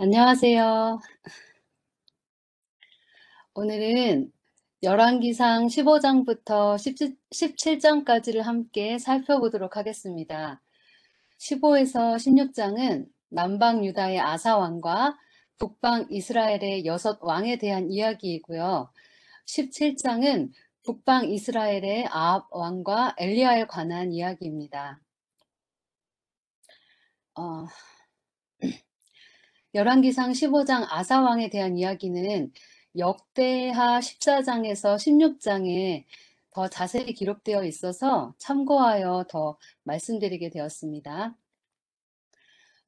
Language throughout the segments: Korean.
안녕하세요. 오늘은 열왕기상 15장부터 17장까지를 함께 살펴보도록 하겠습니다. 15에서 16장은 남방 유다의 아사 왕과 북방 이스라엘의 6왕에 대한 이야기이고요. 17장은 북방 이스라엘의 아합 왕과 엘리야에 관한 이야기입니다. 어, 열왕기상 15장 아사 왕에 대한 이야기는 역대하 14장에서 16장에 더 자세히 기록되어 있어서 참고하여 더 말씀드리게 되었습니다.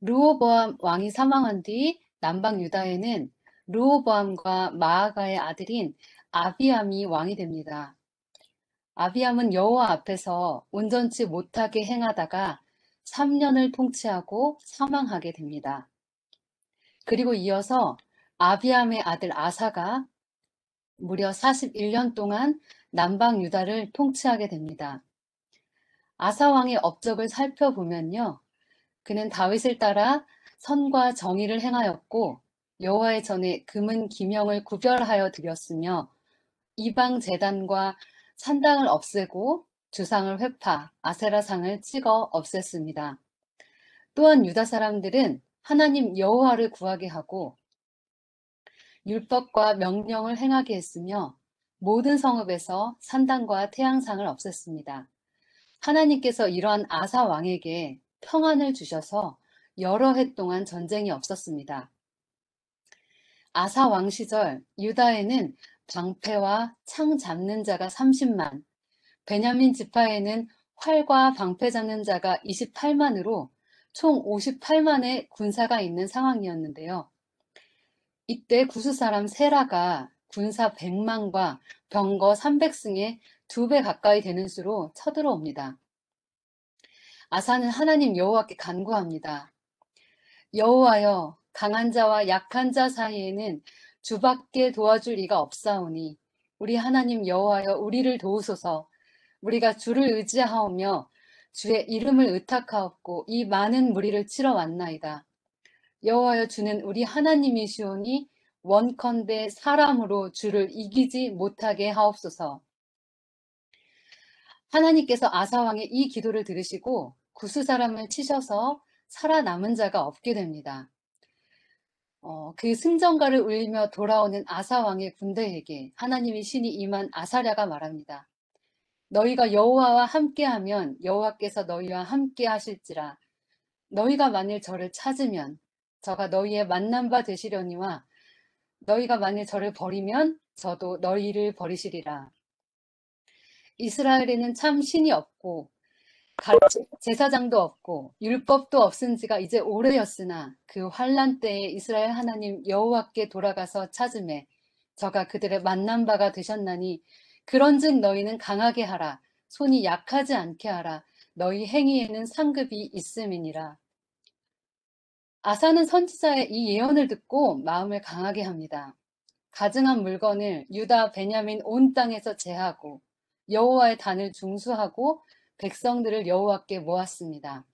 르호보암 왕이 사망한 뒤 남방 유다에는 르호보암과 마아가의 아들인 아비암이 왕이 됩니다. 아비암은 여호와 앞에서 온전치 못하게 행하다가 3년을 통치하고 사망하게 됩니다. 그리고 이어서 아비암의 아들 아사가 무려 41년 동안 남방 유다를 통치하게 됩니다. 아사 왕의 업적을 살펴보면요. 그는 다윗을 따라 선과 정의를 행하였고 여호와의 전에 금은 기명을 구별하여 드렸으며 이방 제단과 산당을 없애고 주상을 회파, 아세라상을 찍어 없앴습니다. 또한 유다 사람들은 하나님 여호와를 구하게 하고 율법과 명령을 행하게 했으며 모든 성읍에서 산당과 태양상을 없앴습니다. 하나님께서 이러한 아사 왕에게 평안을 주셔서 여러 해 동안 전쟁이 없었습니다. 아사 왕 시절 유다에는 방패와 창 잡는 자가 30만, 베냐민 지파에는 활과 방패 잡는 자가 28만으로 총 58만의 군사가 있는 상황이었는데요. 이때 구스 사람 세라가 군사 100만과 병거 300승에 2배 가까이 되는 수로 쳐들어옵니다. 아사는 하나님 여호와께 간구합니다. 여호와여, 강한 자와 약한 자 사이에는 주밖에 도와줄 이가 없사오니 우리 하나님 여호와여 우리를 도우소서. 우리가 주를 의지하오며 주의 이름을 의탁하옵고 이 많은 무리를 치러 왔나이다. 여호와여 주는 우리 하나님이시오니 원컨대 사람으로 주를 이기지 못하게 하옵소서. 하나님께서 아사 왕의 이 기도를 들으시고 구스 사람을 치셔서 살아남은 자가 없게 됩니다. 그 승전가를 울리며 돌아오는 아사 왕의 군대에게 하나님의 신이 임한 아사랴가 말합니다. 너희가 여호와와 함께하면 여호와께서 너희와 함께 하실지라. 너희가 만일 저를 찾으면 저가 너희의 만난 바 되시려니와 너희가 만일 저를 버리면 저도 너희를 버리시리라. 이스라엘에는 참 신이 없고 제사장도 없고 율법도 없은 지가 이제 오래였으나 그 환란 때에 이스라엘 하나님 여호와께 돌아가서 찾음에 저가 그들의 만난 바가 되셨나니 그런즉 너희는 강하게 하라. 손이 약하지 않게 하라. 너희 행위에는 상급이 있음이니라. 아사는 선지자의 이 예언을 듣고 마음을 강하게 합니다. 가증한 물건을 유다, 베냐민 온 땅에서 제하고 여호와의 단을 중수하고 백성들을 여호와께 모았습니다.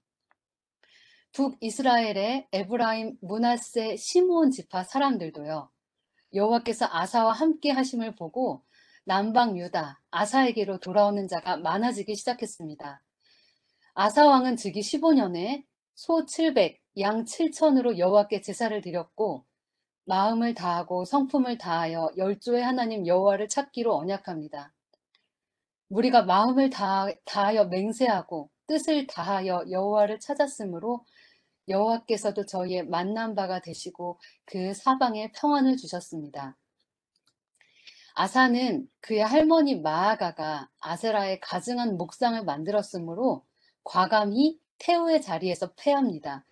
북이스라엘의 에브라임, 므낫세, 시므온 지파 사람들도요. 여호와께서 아사와 함께 하심을 보고 남방 유다, 아사에게로 돌아오는 자가 많아지기 시작했습니다. 아사 왕은 즉위 15년에 소 700, 양 7천으로 여호와께 제사를 드렸고 마음을 다하고 성품을 다하여 열조의 하나님 여호와를 찾기로 언약합니다. 우리가 마음을 다하여 맹세하고 뜻을 다하여 여호와를 찾았으므로 여호와께서도 저희의 만난 바가 되시고 그 사방에 평안을 주셨습니다. 아사는 그의 할머니 마아가가 아세라의 가증한 목상을 만들었으므로 과감히 태우의 자리에서 패합니다.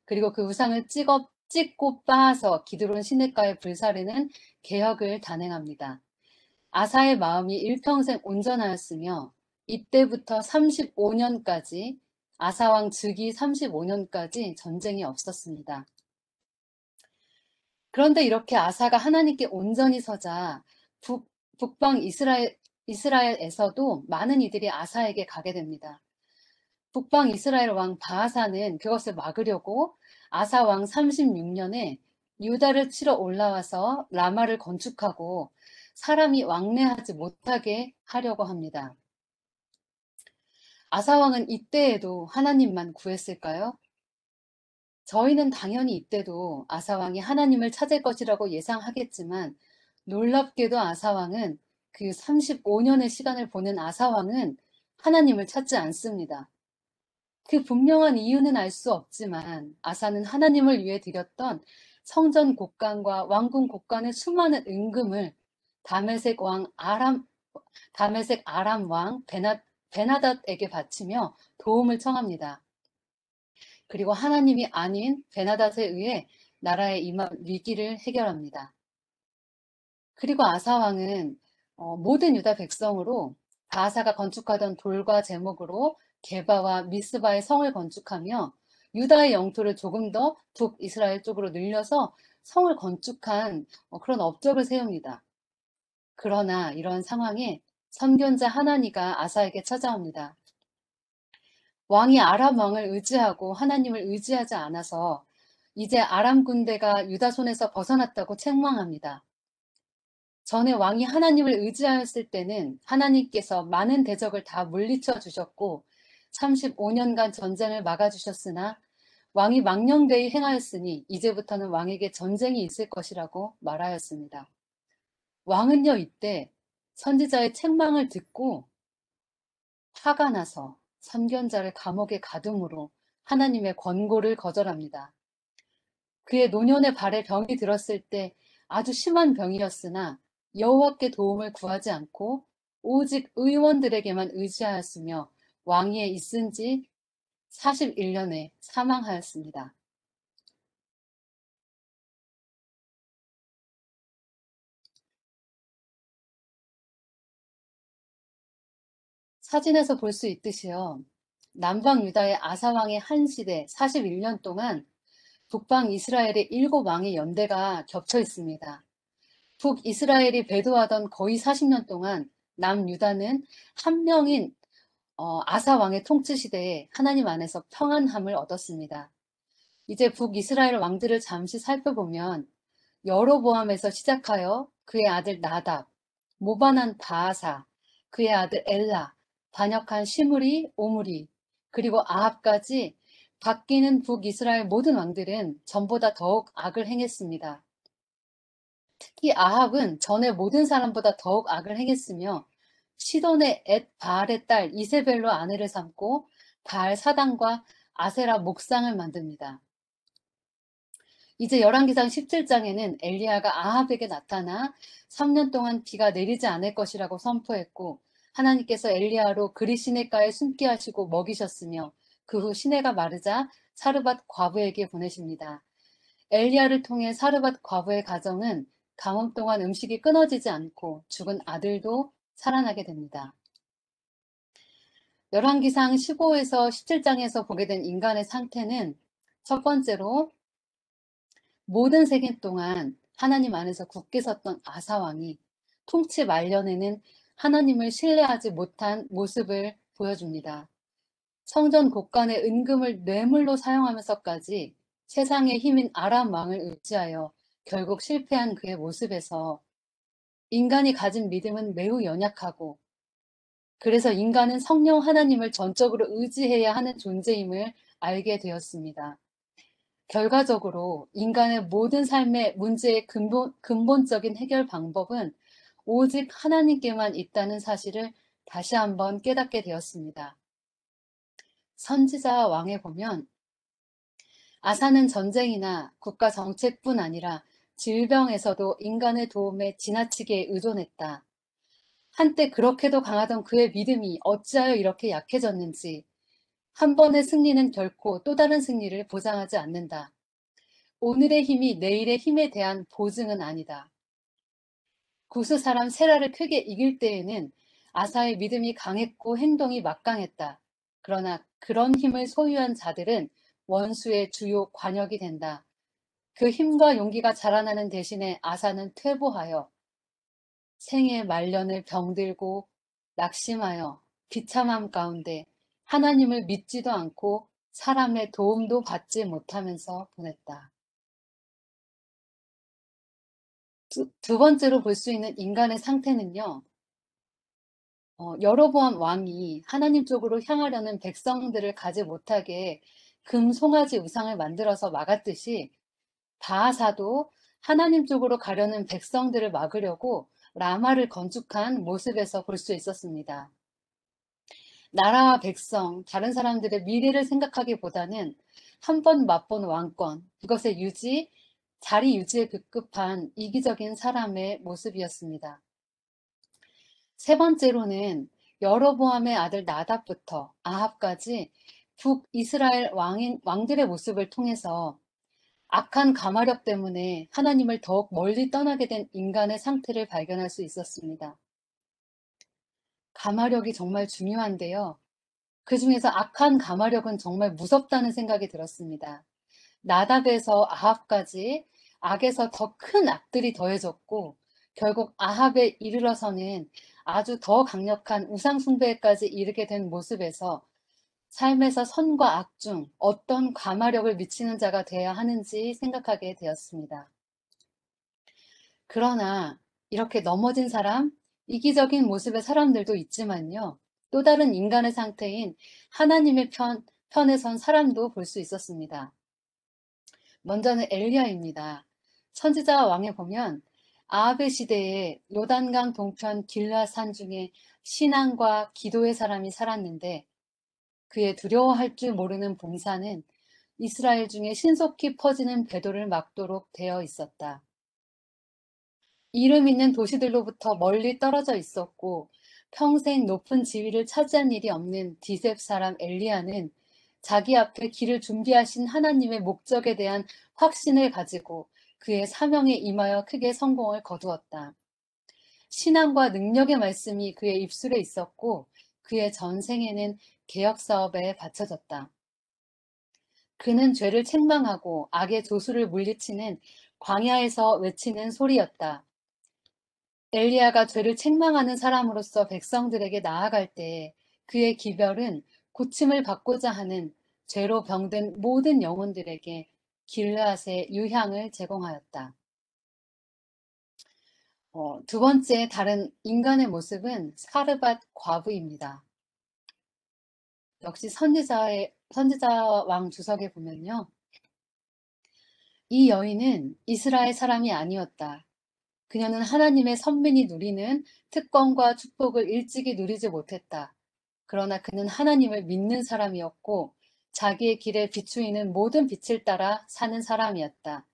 그리고 그 우상을 찍고 빻아서 기드론 시냇가에 불사르는 개혁을 단행합니다. 아사의 마음이 일평생 온전하였으며 이때부터 35년까지 아사왕 즉위 35년까지 전쟁이 없었습니다. 그런데 이렇게 아사가 하나님께 온전히 서자 북방 이스라엘에서도 많은 이들이 아사에게 가게 됩니다. 북방 이스라엘 왕 바하사는 그것을 막으려고 아사 왕 36년에 유다를 치러 올라와서 라마를 건축하고 사람이 왕래하지 못하게 하려고 합니다. 아사왕은 이때에도 하나님만 구했을까요? 저희는 당연히 이때도 아사왕이 하나님을 찾을 것이라고 예상하겠지만 놀랍게도 아사왕은 그 35년의 시간을 보낸 아사왕은 하나님을 찾지 않습니다. 그 분명한 이유는 알 수 없지만 아사는 하나님을 위해 드렸던 성전 곡간과 왕궁 곡간의 수많은 은금을 다메섹 왕 아람 다메섹 아람 왕 베나닷에게 바치며 도움을 청합니다. 그리고 하나님이 아닌 베나닷에 의해 나라에 임한 위기를 해결합니다. 그리고 아사 왕은 모든 유다 백성으로 바사가 건축하던 돌과 제목으로 게바와 미스바의 성을 건축하며 유다의 영토를 조금 더 북이스라엘 쪽으로 늘려서 성을 건축한 그런 업적을 세웁니다. 그러나 이런 상황에 선견자 하나니가 아사에게 찾아옵니다. 왕이 아람 왕을 의지하고 하나님을 의지하지 않아서 이제 아람 군대가 유다 손에서 벗어났다고 책망합니다. 전에 왕이 하나님을 의지하였을 때는 하나님께서 많은 대적을 다 물리쳐 주셨고 35년간 전쟁을 막아주셨으나 왕이 망령되이 행하였으니 이제부터는 왕에게 전쟁이 있을 것이라고 말하였습니다. 왕은요 이때 선지자의 책망을 듣고 화가 나서 선견자를 감옥에 가둠으로 하나님의 권고를 거절합니다. 그의 노년의 발에 병이 들었을 때 아주 심한 병이었으나 여호와께 도움을 구하지 않고 오직 의원들에게만 의지하였으며 왕위에 있은 지 41년에 사망하였습니다. 사진에서 볼 수 있듯이요. 남방 유다의 아사왕의 한 시대 41년 동안 북방 이스라엘의 7왕의 연대가 겹쳐 있습니다. 북이스라엘이 배도하던 거의 40년 동안 남유다는 한 명인 아사 왕의 통치 시대에 하나님 안에서 평안함을 얻었습니다. 이제 북이스라엘 왕들을 잠시 살펴보면 여로보암에서 시작하여 그의 아들 나답, 모반한 바아사, 그의 아들 엘라, 반역한 시므리, 오므리, 그리고 아합까지 바뀌는 북이스라엘 모든 왕들은 전보다 더욱 악을 행했습니다. 특히 아합은 전에 모든 사람보다 더욱 악을 행했으며 시돈의 엣 바알의 딸 이세벨로 아내를 삼고 바알 사당과 아세라 목상을 만듭니다. 이제 열왕기상 17장에는 엘리야가 아합에게 나타나 3년 동안 비가 내리지 않을 것이라고 선포했고 하나님께서 엘리야로 그리 시내가에 숨게 하시고 먹이셨으며 그 후 시내가 마르자 사르밧 과부에게 보내십니다. 엘리야를 통해 사르밧 과부의 가정은 가뭄 동안 음식이 끊어지지 않고 죽은 아들도 살아나게 됩니다. 열왕기상 15에서 17장에서 보게 된 인간의 상태는 첫 번째로 모든 세계 동안 하나님 안에서 굳게 섰던 아사왕이 통치 말년에는 하나님을 신뢰하지 못한 모습을 보여줍니다. 성전 곡간의 은금을 뇌물로 사용하면서까지 세상의 힘인 아람 왕을 의지하여 결국 실패한 그의 모습에서 인간이 가진 믿음은 매우 연약하고 그래서 인간은 성령 하나님을 전적으로 의지해야 하는 존재임을 알게 되었습니다. 결과적으로 인간의 모든 삶의 문제의 근본적인 해결 방법은 오직 하나님께만 있다는 사실을 다시 한번 깨닫게 되었습니다. 선지자와 왕에 보면 아사는 전쟁이나 국가 정책뿐 아니라 질병에서도 인간의 도움에 지나치게 의존했다. 한때 그렇게도 강하던 그의 믿음이 어찌하여 이렇게 약해졌는지 한 번의 승리는 결코 또 다른 승리를 보장하지 않는다. 오늘의 힘이 내일의 힘에 대한 보증은 아니다. 구스 사람 세라를 크게 이길 때에는 아사의 믿음이 강했고 행동이 막강했다. 그러나 그런 힘을 소유한 자들은 원수의 주요 관역이 된다. 그 힘과 용기가 자라나는 대신에 아사는 퇴보하여 생의 말년을 병들고 낙심하여 비참함 가운데 하나님을 믿지도 않고 사람의 도움도 받지 못하면서 보냈다. 두 번째로 볼 수 있는 인간의 상태는요, 여로보암 왕이 하나님 쪽으로 향하려는 백성들을 가지 못하게 금 송아지 우상을 만들어서 막았듯이 바하사도 하나님 쪽으로 가려는 백성들을 막으려고 라마를 건축한 모습에서 볼 수 있었습니다. 나라와 백성, 다른 사람들의 미래를 생각하기보다는 한 번 맛본 왕권, 그것의 자리 유지에 급급한 이기적인 사람의 모습이었습니다. 세 번째로는 여로보암의 아들 나답부터 아합까지 북이스라엘 왕들의 모습을 통해서 악한 가마력 때문에 하나님을 더욱 멀리 떠나게 된 인간의 상태를 발견할 수 있었습니다. 가마력이 정말 중요한데요. 그 중에서 악한 가마력은 정말 무섭다는 생각이 들었습니다. 나답에서 아합까지 악에서 더 큰 악들이 더해졌고 결국 아합에 이르러서는 아주 더 강력한 우상숭배까지 이르게 된 모습에서 삶에서 선과 악 중 어떤 가마력을 미치는 자가 되어야 하는지 생각하게 되었습니다. 그러나 이렇게 넘어진 사람, 이기적인 모습의 사람들도 있지만요. 또 다른 인간의 상태인 하나님의 편에 선 사람도 볼 수 있었습니다. 먼저는 엘리야입니다. 선지자와 왕에 보면 아합의 시대에 요단강 동편 길라산 중에 신앙과 기도의 사람이 살았는데 그의 두려워할 줄 모르는 봉사는 이스라엘 중에 신속히 퍼지는 배도를 막도록 되어 있었다. 이름 있는 도시들로부터 멀리 떨어져 있었고 평생 높은 지위를 차지한 일이 없는 디셉 사람 엘리야는 자기 앞에 길을 준비하신 하나님의 목적에 대한 확신을 가지고 그의 사명에 임하여 크게 성공을 거두었다. 신앙과 능력의 말씀이 그의 입술에 있었고 그의 전생에는 개혁 사업에 바쳐졌다. 그는 죄를 책망하고 악의 조수를 물리치는 광야에서 외치는 소리였다. 엘리야가 죄를 책망하는 사람으로서 백성들에게 나아갈 때 그의 기별은 고침을 받고자 하는 죄로 병든 모든 영혼들에게 길르앗의 유향을 제공하였다. 두 번째 다른 인간의 모습은 사르밧 과부입니다. 역시 선지자 왕 주석에 보면요. 이 여인은 이스라엘 사람이 아니었다. 그녀는 하나님의 선민이 누리는 특권과 축복을 일찍이 누리지 못했다. 그러나 그는 하나님을 믿는 사람이었고 자기의 길에 비추이는 모든 빛을 따라 사는 사람이었다.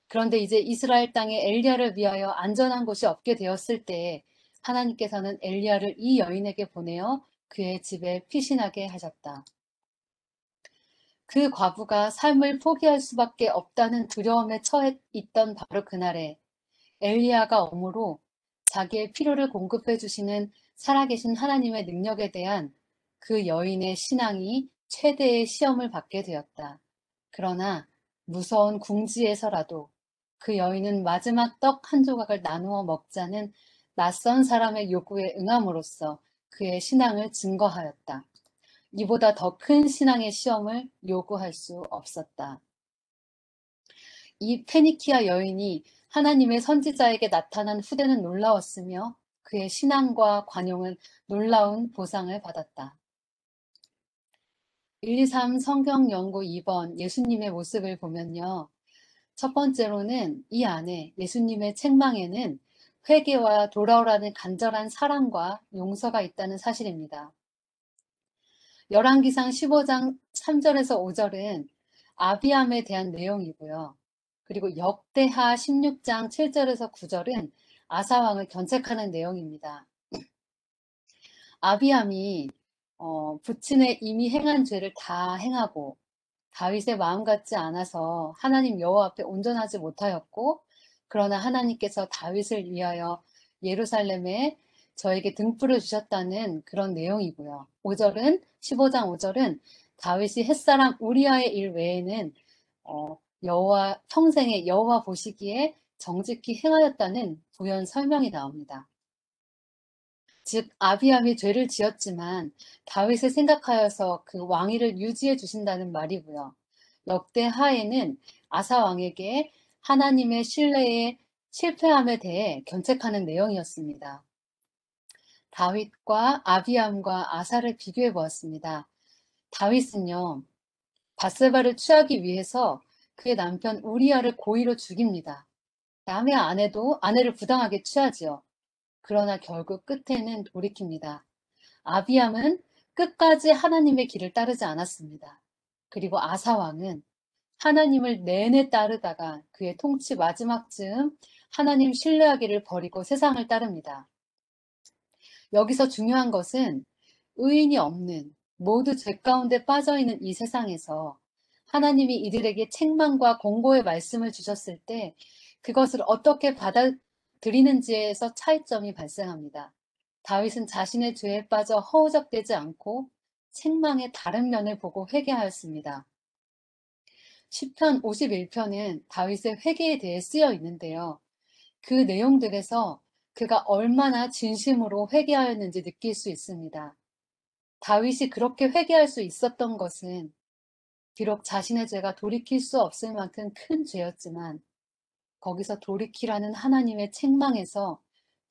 그런데 이제 이스라엘 땅에 엘리야를 위하여 안전한 곳이 없게 되었을 때에 하나님께서는 엘리야를 이 여인에게 보내어 그의 집에 피신하게 하셨다. 그 과부가 삶을 포기할 수밖에 없다는 두려움에 처해 있던 바로 그날에 엘리야가 엄으로 자기의 필요를 공급해 주시는 살아계신 하나님의 능력에 대한 그 여인의 신앙이 최대의 시험을 받게 되었다. 그러나 무서운 궁지에서라도 그 여인은 마지막 떡 한 조각을 나누어 먹자는 낯선 사람의 요구에 응함으로써 그의 신앙을 증거하였다. 이보다 더 큰 신앙의 시험을 요구할 수 없었다. 이 페니키아 여인이 하나님의 선지자에게 나타난 후대는 놀라웠으며 그의 신앙과 관용은 놀라운 보상을 받았다. 123 성경 연구 2번 예수님의 모습을 보면요. 첫 번째로는 이 안에 예수님의 책망에는 회개와 돌아오라는 간절한 사랑과 용서가 있다는 사실입니다. 열왕기상 15장 3절에서 5절은 아비암에 대한 내용이고요. 그리고 역대하 16장 7절에서 9절은 아사왕을 견책하는 내용입니다. 아비암이 부친의 이미 행한 죄를 다 행하고 다윗의 마음 같지 않아서 하나님 여호와 앞에 온전하지 못하였고 그러나 하나님께서 다윗을 위하여 예루살렘에 저에게 등불을 주셨다는 그런 내용이고요. 5절은 15장 5절은 다윗이 햇사람 우리아의 일 외에는 여호와 평생에 여호와 보시기에 정직히 행하였다는 부연 설명이 나옵니다. 즉 아비암이 죄를 지었지만 다윗을 생각하여서 그 왕위를 유지해 주신다는 말이고요. 역대하에는 아사 왕에게 하나님의 신뢰에 실패함에 대해 견책하는 내용이었습니다. 다윗과 아비암과 아사를 비교해 보았습니다. 다윗은요, 바세바를 취하기 위해서 그의 남편 우리아를 고의로 죽입니다. 남의 아내를 부당하게 취하지요. 그러나 결국 끝에는 돌이킵니다. 아비암은 끝까지 하나님의 길을 따르지 않았습니다. 그리고 아사 왕은 하나님을 내내 따르다가 그의 통치 마지막쯤 하나님 신뢰하기를 버리고 세상을 따릅니다. 여기서 중요한 것은 의인이 없는 모두 죄 가운데 빠져 있는 이 세상에서 하나님이 이들에게 책망과 공고의 말씀을 주셨을 때 그것을 어떻게 받아들이는지에서 차이점이 발생합니다. 다윗은 자신의 죄에 빠져 허우적대지 않고 책망의 다른 면을 보고 회개하였습니다. 시편 51편은 다윗의 회개에 대해 쓰여 있는데요. 그 내용들에서 그가 얼마나 진심으로 회개하였는지 느낄 수 있습니다. 다윗이 그렇게 회개할 수 있었던 것은 비록 자신의 죄가 돌이킬 수 없을 만큼 큰 죄였지만 거기서 돌이키라는 하나님의 책망에서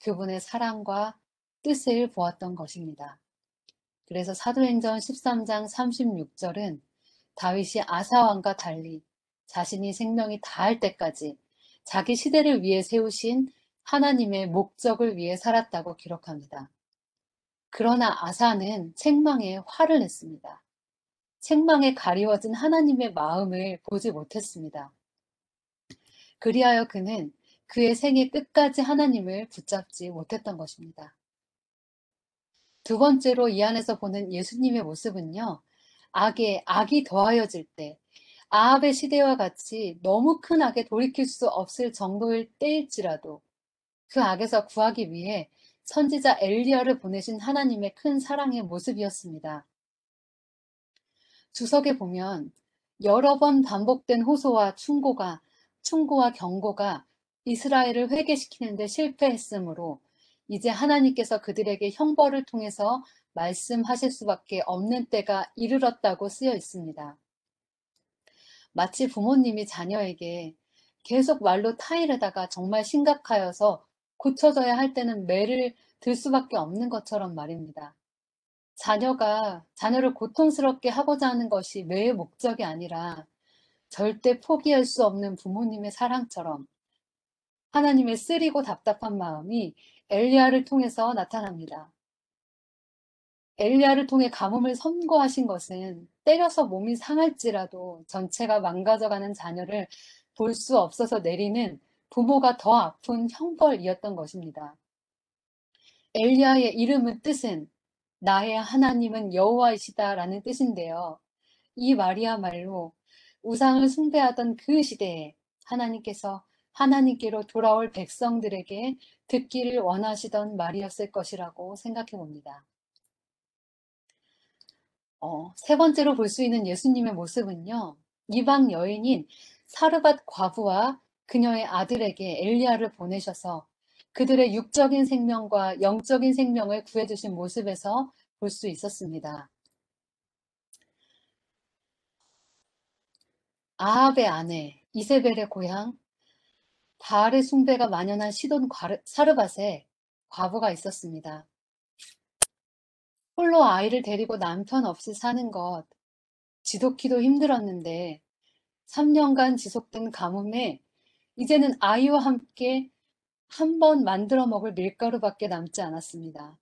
그분의 사랑과 뜻을 보았던 것입니다. 그래서 사도행전 13장 36절은 다윗이 아사왕과 달리 자신이 생명이 다할 때까지 자기 시대를 위해 세우신 하나님의 목적을 위해 살았다고 기록합니다. 그러나 아사는 책망에 화를 냈습니다. 책망에 가리워진 하나님의 마음을 보지 못했습니다. 그리하여 그는 그의 생애 끝까지 하나님을 붙잡지 못했던 것입니다. 두 번째로 이 안에서 보는 예수님의 모습은요, 악이 더하여질 때, 아합의 시대와 같이 너무 큰 악에 돌이킬 수 없을 정도일 때일지라도 그 악에서 구하기 위해 선지자 엘리야를 보내신 하나님의 큰 사랑의 모습이었습니다. 주석에 보면 여러 번 반복된 호소와 충고와 경고가 이스라엘을 회개시키는데 실패했으므로 이제 하나님께서 그들에게 형벌을 통해서 말씀하실 수밖에 없는 때가 이르렀다고 쓰여 있습니다. 마치 부모님이 자녀에게 계속 말로 타이르다가 정말 심각하여서 고쳐져야 할 때는 매를 들 수밖에 없는 것처럼 말입니다. 자녀를 고통스럽게 하고자 하는 것이 매의 목적이 아니라 절대 포기할 수 없는 부모님의 사랑처럼 하나님의 쓰리고 답답한 마음이 엘리야를 통해서 나타납니다. 엘리야를 통해 가뭄을 선고하신 것은 때려서 몸이 상할지라도 전체가 망가져가는 자녀를 볼 수 없어서 내리는 부모가 더 아픈 형벌이었던 것입니다. 엘리야의 뜻은 나의 하나님은 여호와이시다라는 뜻인데요. 이 말이야말로 우상을 숭배하던 그 시대에 하나님께서 하나님께로 돌아올 백성들에게 듣기를 원하시던 말이었을 것이라고 생각해 봅니다. 세 번째로 볼 수 있는 예수님의 모습은요. 이방 여인인 사르밧 과부와 그녀의 아들에게 엘리야를 보내셔서 그들의 육적인 생명과 영적인 생명을 구해주신 모습에서 볼 수 있었습니다. 아합의 아내, 이세벨의 고향, 바알의 숭배가 만연한 시돈 사르밧에 과부가 있었습니다. 홀로 아이를 데리고 남편 없이 사는 것, 지독히도 힘들었는데 3년간 지속된 가뭄에 이제는 아이와 함께 한 번 만들어 먹을 밀가루밖에 남지 않았습니다.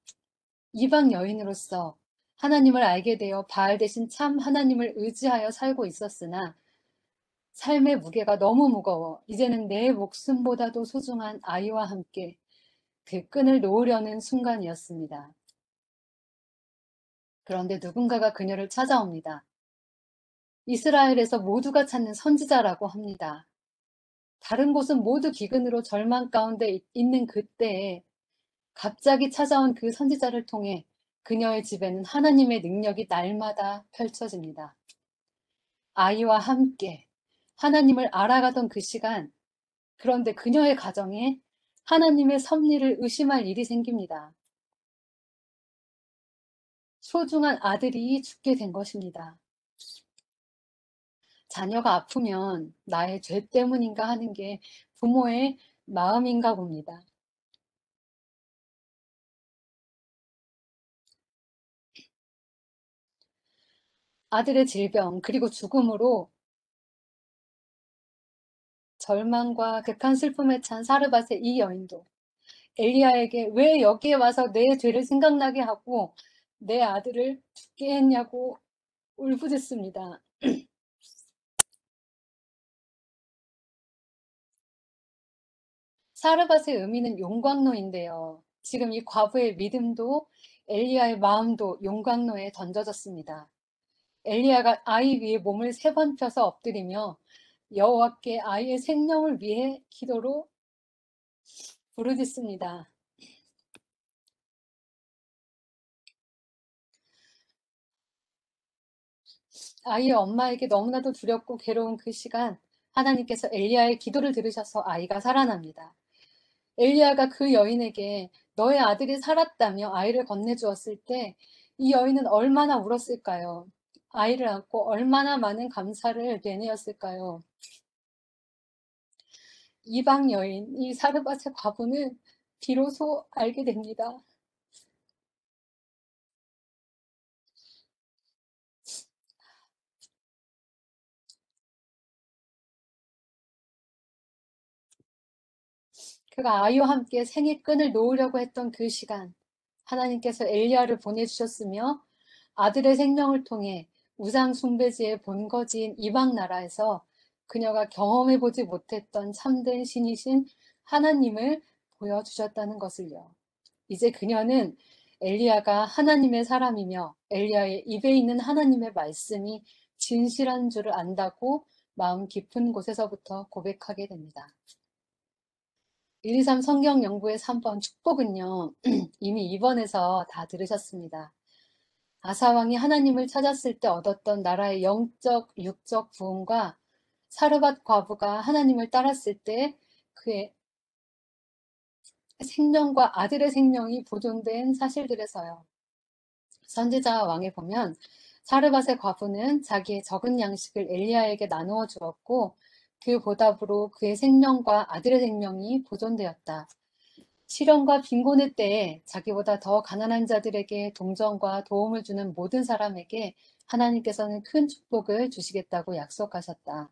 이방 여인으로서 하나님을 알게 되어 바알 대신 참 하나님을 의지하여 살고 있었으나 삶의 무게가 너무 무거워 이제는 내 목숨보다도 소중한 아이와 함께 그 끈을 놓으려는 순간이었습니다. 그런데 누군가가 그녀를 찾아옵니다. 이스라엘에서 모두가 찾는 선지자라고 합니다. 다른 곳은 모두 기근으로 절망 가운데 있는 그때에 갑자기 찾아온 그 선지자를 통해 그녀의 집에는 하나님의 능력이 날마다 펼쳐집니다. 아이와 함께 하나님을 알아가던 그 시간, 그런데 그녀의 가정에 하나님의 섭리를 의심할 일이 생깁니다. 소중한 아들이 죽게 된 것입니다. 자녀가 아프면 나의 죄 때문인가 하는 게 부모의 마음인가 봅니다. 아들의 질병 그리고 죽음으로 절망과 극한 슬픔에 찬 사르밧의 이 여인도 엘리야에게 왜 여기에 와서 내 죄를 생각나게 하고 내 아들을 죽게 했냐고 울부짖습니다. 사르밧의 의미는 용광로인데요. 지금 이 과부의 믿음도 엘리야의 마음도 용광로에 던져졌습니다. 엘리야가 아이 위에 몸을 3번 펴서 엎드리며 여호와께 아이의 생명을 위해 기도로 부르짖습니다. 아이의 엄마에게 너무나도 두렵고 괴로운 그 시간, 하나님께서 엘리야의 기도를 들으셔서 아이가 살아납니다. 엘리야가 그 여인에게 너의 아들이 살았다며 아이를 건네주었을 때 이 여인은 얼마나 울었을까요? 아이를 안고 얼마나 많은 감사를 되뇌었을까요? 이방 여인, 이 사르밧의 과부는 비로소 알게 됩니다. 그가 아이와 함께 생의 끈을 놓으려고 했던 그 시간, 하나님께서 엘리야를 보내주셨으며 아들의 생명을 통해 우상 숭배지의 본거지인 이방 나라에서 그녀가 경험해보지 못했던 참된 신이신 하나님을 보여주셨다는 것을요. 이제 그녀는 엘리야가 하나님의 사람이며 엘리야의 입에 있는 하나님의 말씀이 진실한 줄을 안다고 마음 깊은 곳에서부터 고백하게 됩니다. 123 성경 연구의 3번 축복은요, 이미 2번에서 다 들으셨습니다. 아사왕이 하나님을 찾았을 때 얻었던 나라의 영적, 육적 부흥과 사르밧 과부가 하나님을 따랐을 때 그의 생명과 아들의 생명이 보존된 사실들에서요. 선지자와 왕에 보면 사르밧의 과부는 자기의 적은 양식을 엘리야에게 나누어 주었고 그 보답으로 그의 생명과 아들의 생명이 보존되었다. 시련과 빈곤의 때에 자기보다 더 가난한 자들에게 동정과 도움을 주는 모든 사람에게 하나님께서는 큰 축복을 주시겠다고 약속하셨다.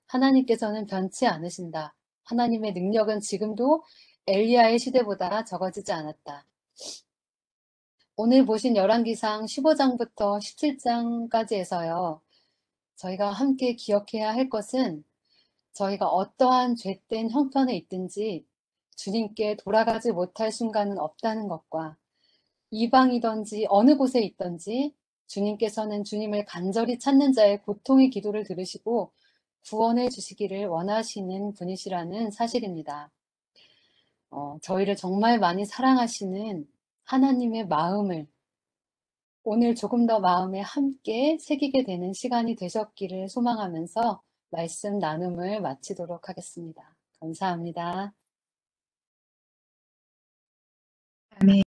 하나님께서는 변치 않으신다. 하나님의 능력은 지금도 엘리야의 시대보다 적어지지 않았다. 오늘 보신 열왕기상 15장부터 17장까지에서요. 저희가 함께 기억해야 할 것은 저희가 어떠한 죄된 형편에 있든지 주님께 돌아가지 못할 순간은 없다는 것과 이방이든지 어느 곳에 있든지 주님께서는 주님을 간절히 찾는 자의 고통의 기도를 들으시고 구원해 주시기를 원하시는 분이시라는 사실입니다. 저희를 정말 많이 사랑하시는 하나님의 마음을 오늘 조금 더 마음에 함께 새기게 되는 시간이 되셨기를 소망하면서 말씀 나눔을 마치도록 하겠습니다. 감사합니다. 아멘.